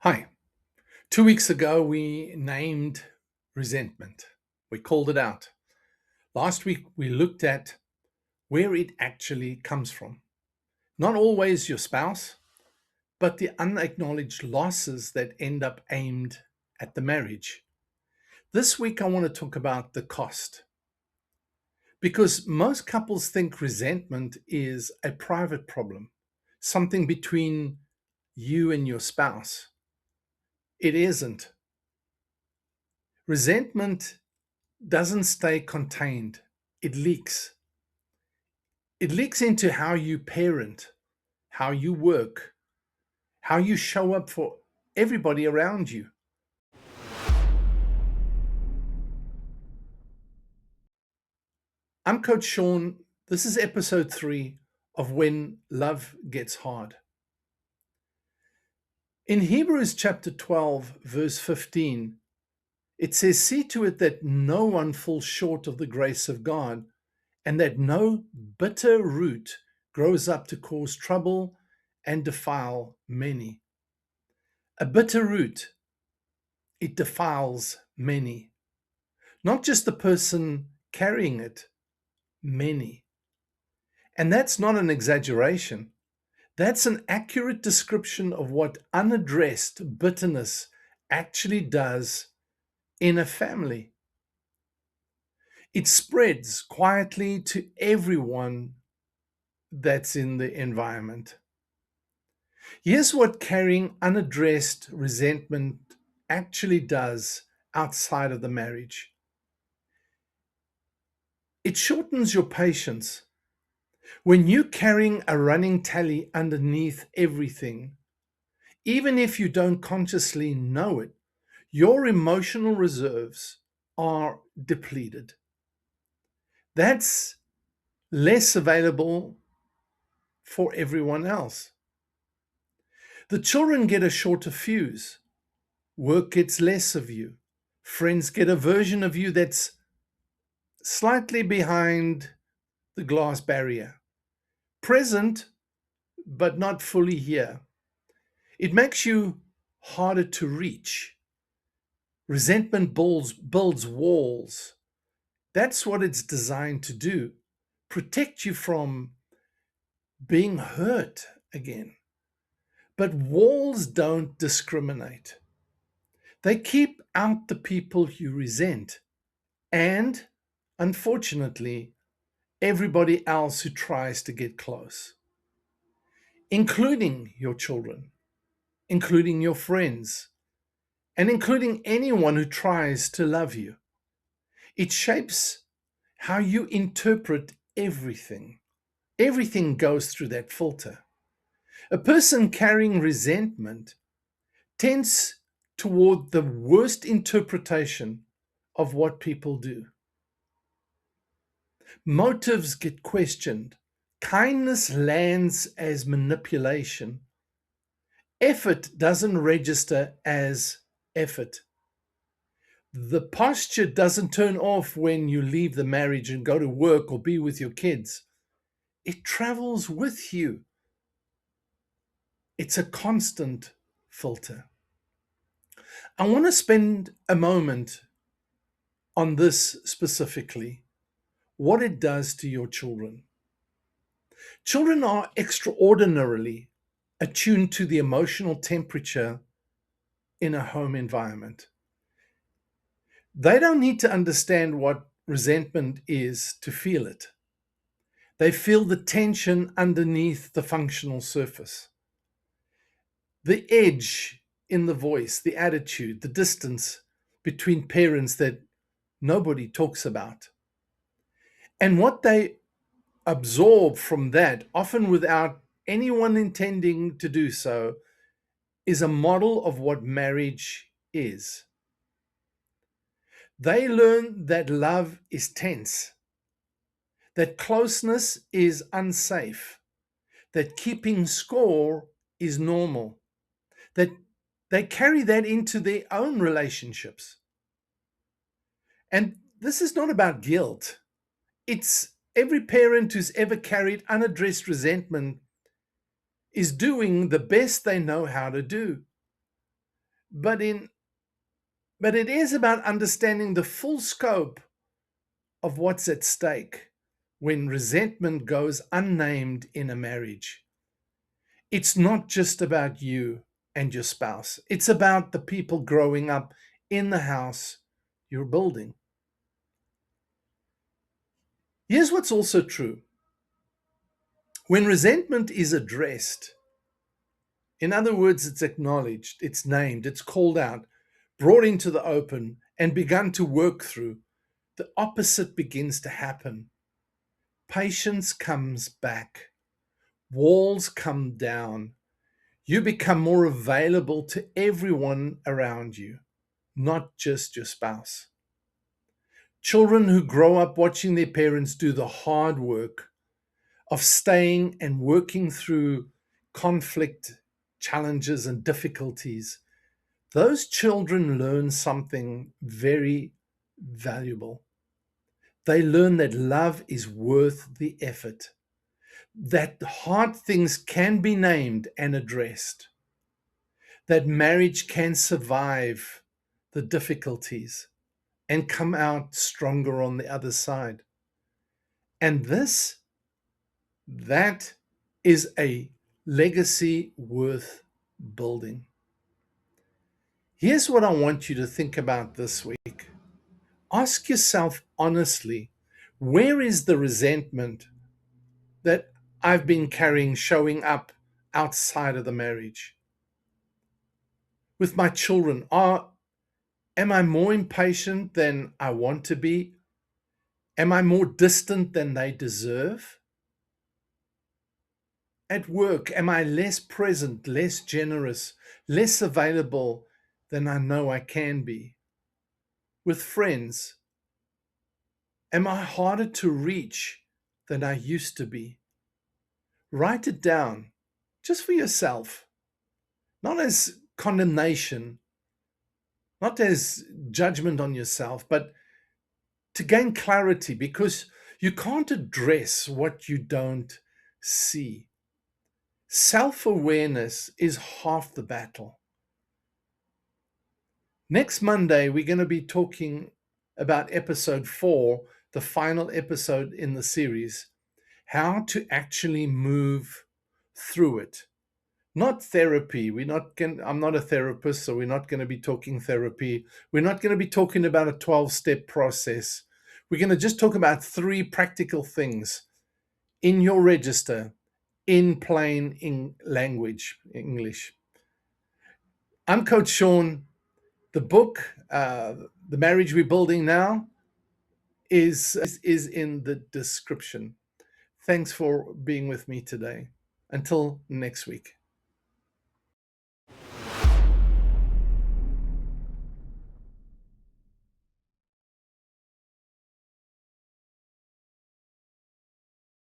Hi. 2 weeks ago, we named resentment. We called it out. Last week, we looked at where it actually comes from. Not always your spouse, but the unacknowledged losses that end up aimed at the marriage. This week, I want to talk about the cost because most couples think resentment is a private problem, something between you and your spouse. It isn't. Resentment doesn't stay contained. It leaks. It leaks into how you parent, how you work, how you show up for everybody around you. I'm Coach Shaun. This is episode 3 of When Love Gets Hard. In Hebrews chapter 12, verse 15, it says, "See to it that no one falls short of the grace of God, and that no bitter root grows up to cause trouble and defile many." A bitter root, it defiles many. Not just the person carrying it, many. And that's not an exaggeration. That's an accurate description of what unaddressed bitterness actually does in a family. It spreads quietly to everyone that's in the environment. Here's what carrying unaddressed resentment actually does outside of the marriage. It shortens your patience. When you're carrying a running tally underneath everything, even if you don't consciously know it, your emotional reserves are depleted. That's less available for everyone else. The children get a shorter fuse. Work gets less of you. Friends get a version of you that's slightly behind the glass barrier. Present, but not fully here. It makes you harder to reach. Resentment builds walls. That's what it's designed to do. Protect you from being hurt again. But walls don't discriminate. They keep out the people you resent and, unfortunately, everybody else who tries to get close, including your children, including your friends, and including anyone who tries to love you. It shapes how you interpret everything. Everything goes through that filter. A person carrying resentment tends toward the worst interpretation of what people do. Motives get questioned. Kindness lands as manipulation. Effort doesn't register as effort. The posture doesn't turn off when you leave the marriage and go to work or be with your kids. It travels with you. It's a constant filter. I want to spend a moment on this specifically, what it does to your children. Children are extraordinarily attuned to the emotional temperature in a home environment. They don't need to understand what resentment is to feel it. They feel the tension underneath the functional surface, the edge in the voice, the attitude, the distance between parents that nobody talks about. And what they absorb from that, often without anyone intending to do so, is a model of what marriage is. They learn that love is tense, that closeness is unsafe, that keeping score is normal, that they carry that into their own relationships. And this is not about guilt. It's every parent who's ever carried unaddressed resentment is doing the best they know how to do. but in but it is about understanding the full scope of what's at stake when resentment goes unnamed in a marriage. It's not just about you and your spouse, it's about the people growing up in the house you're building. Here's what's also true: when resentment is addressed, in other words, it's acknowledged, it's named, it's called out, brought into the open, and begun to work through, the opposite begins to happen. Patience comes back, walls come down. You become more available to everyone around you, not just your spouse. Children who grow up watching their parents do the hard work of staying and working through conflict, challenges, and difficulties, those children learn something very valuable. They learn that love is worth the effort, that hard things can be named and addressed, that marriage can survive the difficulties and come out stronger on the other side. And that is a legacy worth building. Here's what I want you to think about this week. Ask yourself honestly, where is the resentment that I've been carrying showing up outside of the marriage? With my children, am I more impatient than I want to be? Am I more distant than they deserve? At work, am I less present, less generous, less available than I know I can be? With friends, am I harder to reach than I used to be? Write it down just for yourself, not as condemnation, not as judgment on yourself, but to gain clarity, because you can't address what you don't see. Self awareness is half the battle. Next Monday, we're going to be talking about episode 4, the final episode in the series, how to actually move through it. Not therapy. I'm not a therapist, so we're not going to be talking therapy. We're not going to be talking about a 12-step process. We're going to just talk about 3 practical things in your register, in plain language, English. I'm Coach Shaun. The book, The Marriage We're Building Now, is in the description. Thanks for being with me today. Until next week.